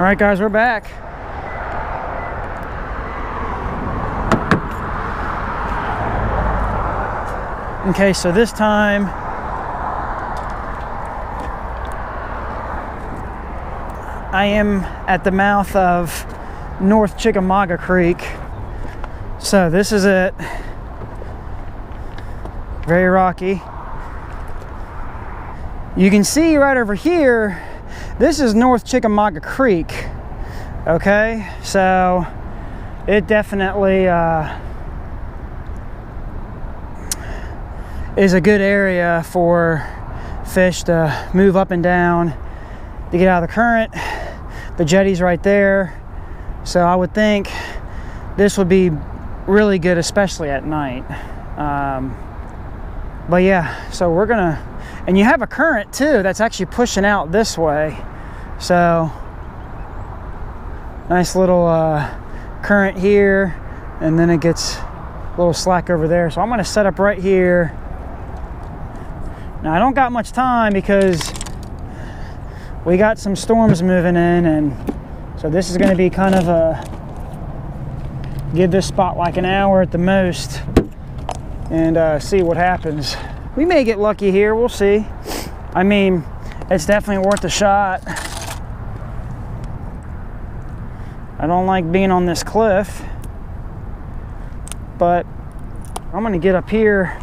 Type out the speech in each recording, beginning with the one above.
All right, guys, we're back. Okay, so this time I am at the mouth of North Chickamauga Creek. So this is it. Very rocky. You can see right over here, this is North Chickamauga Creek. Okay, so it definitely is a good area for fish to move up and down to get out of the current. The jetty's right there, so I would think this would be really good, especially at night. But yeah, so we're gonna, and you have a current too that's actually pushing out this way, so nice little current here, and then it gets a little slack over there. So I'm gonna set up right here. Now I don't got much time because we got some storms moving in, and so this is going to be kind of a, give this spot like an hour at the most and see what happens. We may get lucky here, we'll see. I mean, it's definitely worth a shot. I don't like being on this cliff, but I'm going to get up here.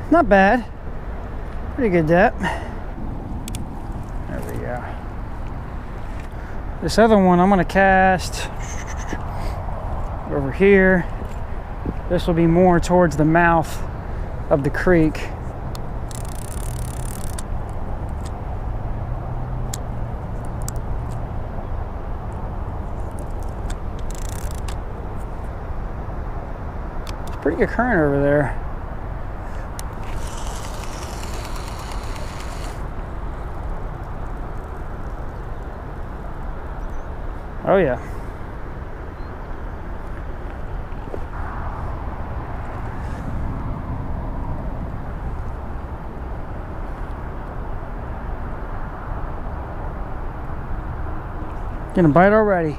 Not bad. Pretty good depth. There we go. This other one I'm going to cast over here. This will be more towards the mouth of the creek. It's a pretty good current over there. Oh yeah. Gonna bite already.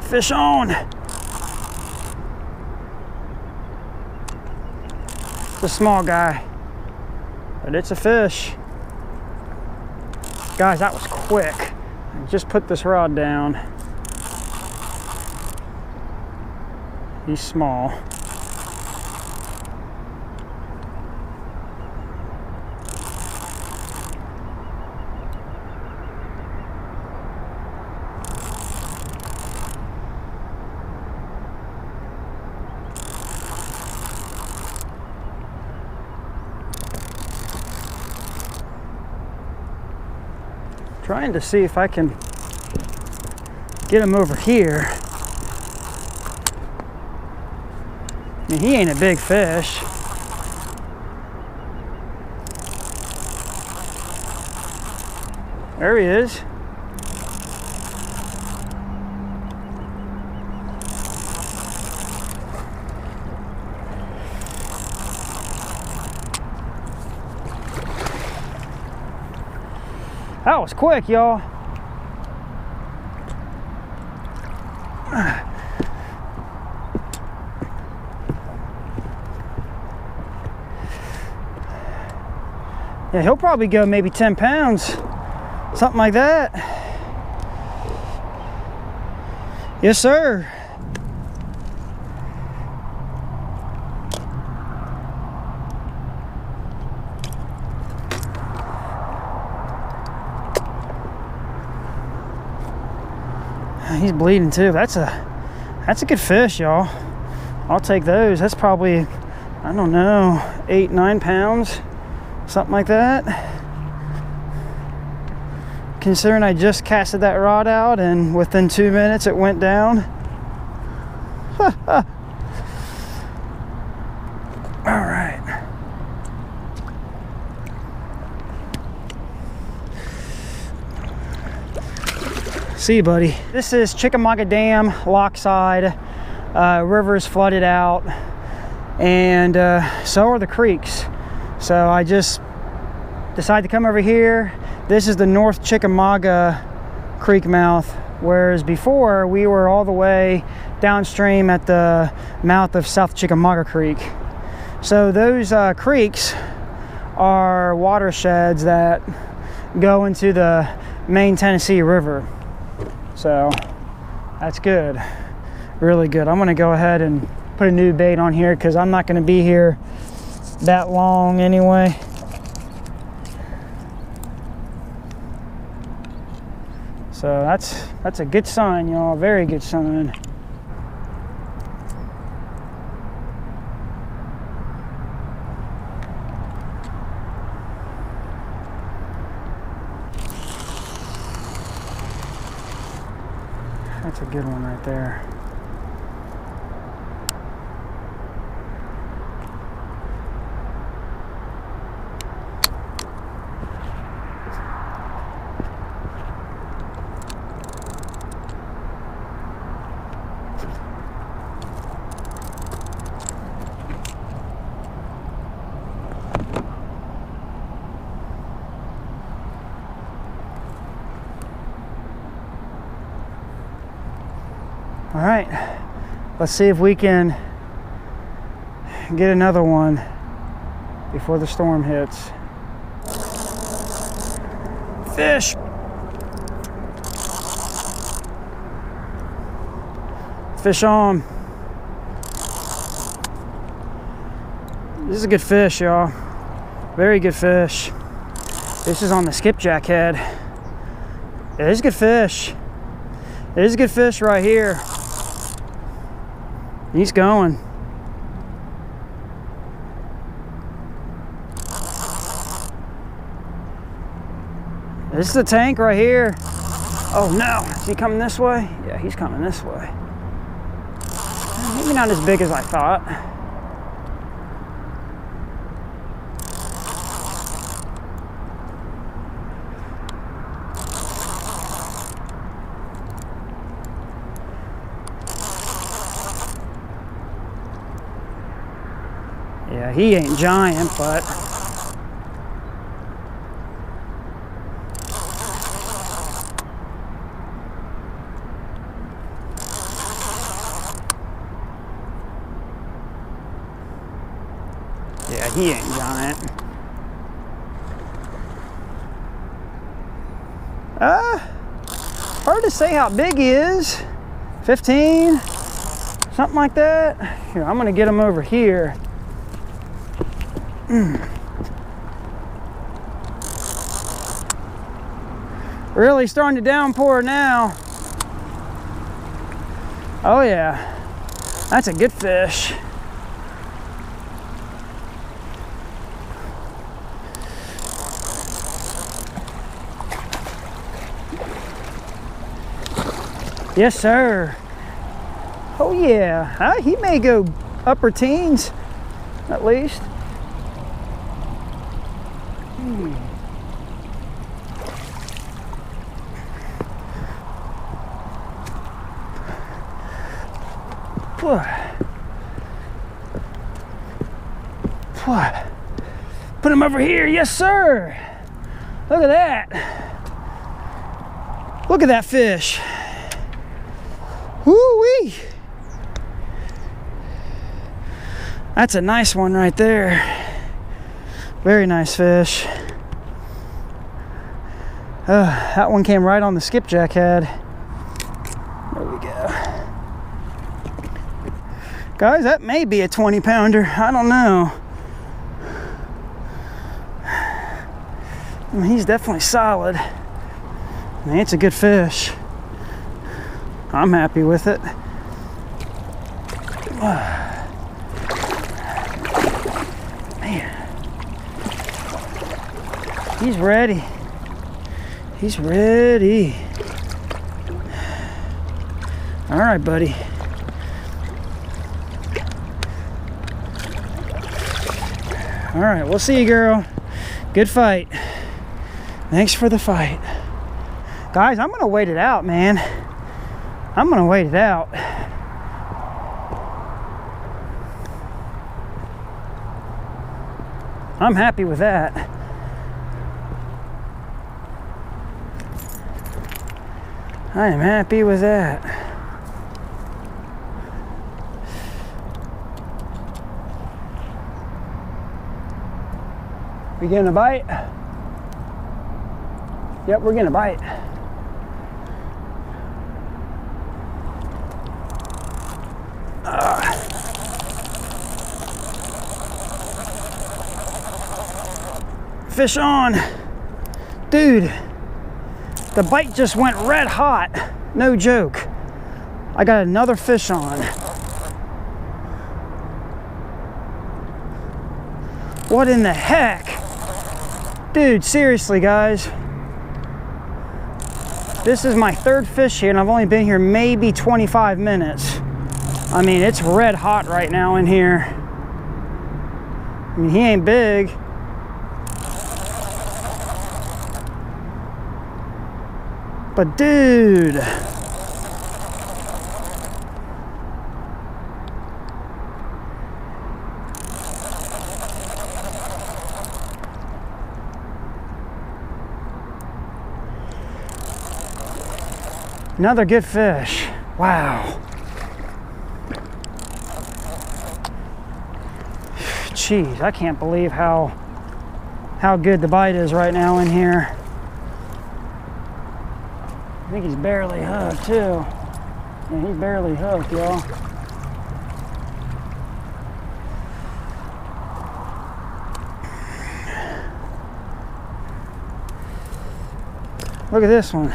Fish on. A small guy, but it's a fish. Guys, that was quick. I just put this rod down. He's small. Trying to see if I can get him over here. I mean, he ain't a big fish. There he is. That was quick, y'all. Yeah, he'll probably go maybe 10 pounds, something like that. Yes, sir. He's bleeding too. That's a good fish, y'all. I'll take those. That's probably, I don't know, 8-9 pounds, something like that. Considering I just casted that rod out and within 2 minutes it went down. See you, buddy. This is Chickamauga Dam, Lockside. River is flooded out, and so are the creeks. So I just decided to come over here. This is the North Chickamauga Creek mouth, whereas before we were all the way downstream at the mouth of South Chickamauga Creek. So those creeks are watersheds that go into the main Tennessee River. So that's good, really good. I'm gonna go ahead and put a new bait on here because I'm not gonna be here that long anyway. So that's a good sign, y'all, very good sign. That's a good one right there. All right, let's see if we can get another one before the storm hits. Fish! Fish on. This is a good fish, y'all. Very good fish. This is on the skipjack head. It is a good fish. It is a good fish right here. He's going. This is the tank right here. Oh no, is he coming this way? Yeah, he's coming this way. Maybe not as big as I thought. Yeah, he ain't giant, but yeah, he ain't giant. Hard to say how big he is. 15, something like that. Here, I'm gonna get him over here. Really starting to downpour now. Oh yeah, that's a good fish. Yes, sir. Oh yeah, he may go upper teens at least. Put him over here. Yes, sir. Look at that. Look at that fish. Woo-wee. That's a nice one right there. Very nice fish. That one came right on the skipjack head. There we go. Guys, that may be a 20 pounder. I don't know. I mean, he's definitely solid. I mean, it's a good fish. I'm happy with it. Man. He's ready. He's ready. All right, buddy. All right, we'll see you, girl. Good fight. Thanks for the fight. Guys, I'm gonna wait it out, man. I'm gonna wait it out. I'm happy with that. I am happy with that. We getting a bite? Yep, we're getting a bite. Fish on. Dude, the bite just went red hot. No joke. I got another fish on. What in the heck? Dude, seriously, guys. This is my third fish here, and I've only been here maybe 25 minutes. I mean, it's red hot right now in here. I mean, he ain't big. But dude, another good fish. Wow. Jeez, I can't believe how good the bite is right now in here. I think he's barely hooked too. Yeah, he's barely hooked, y'all. Look at this one.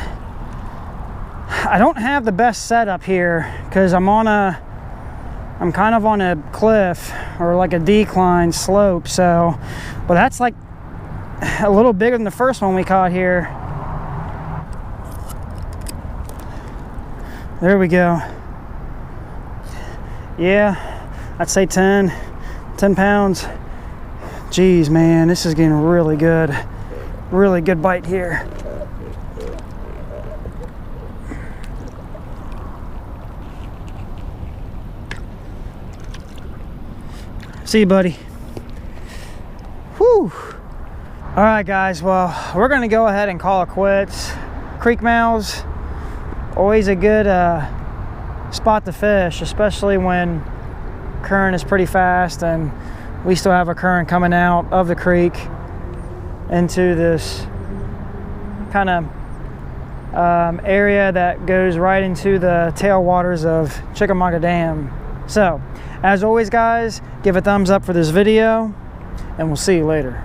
I don't have the best setup here because I'm kind of on a cliff or like a decline slope, so, but that's like a little bigger than the first one we caught here. There we go. Yeah, I'd say 10 pounds. Jeez, man, this is getting really good. Really good bite here. See you, buddy. Whew. All right, guys, well, we're gonna go ahead and call it quits. Creek mouths, always a good spot to fish, especially when current is pretty fast and we still have a current coming out of the creek into this kind of area that goes right into the tailwaters of Chickamauga Dam. So, as always, guys, give a thumbs up for this video, and we'll see you later.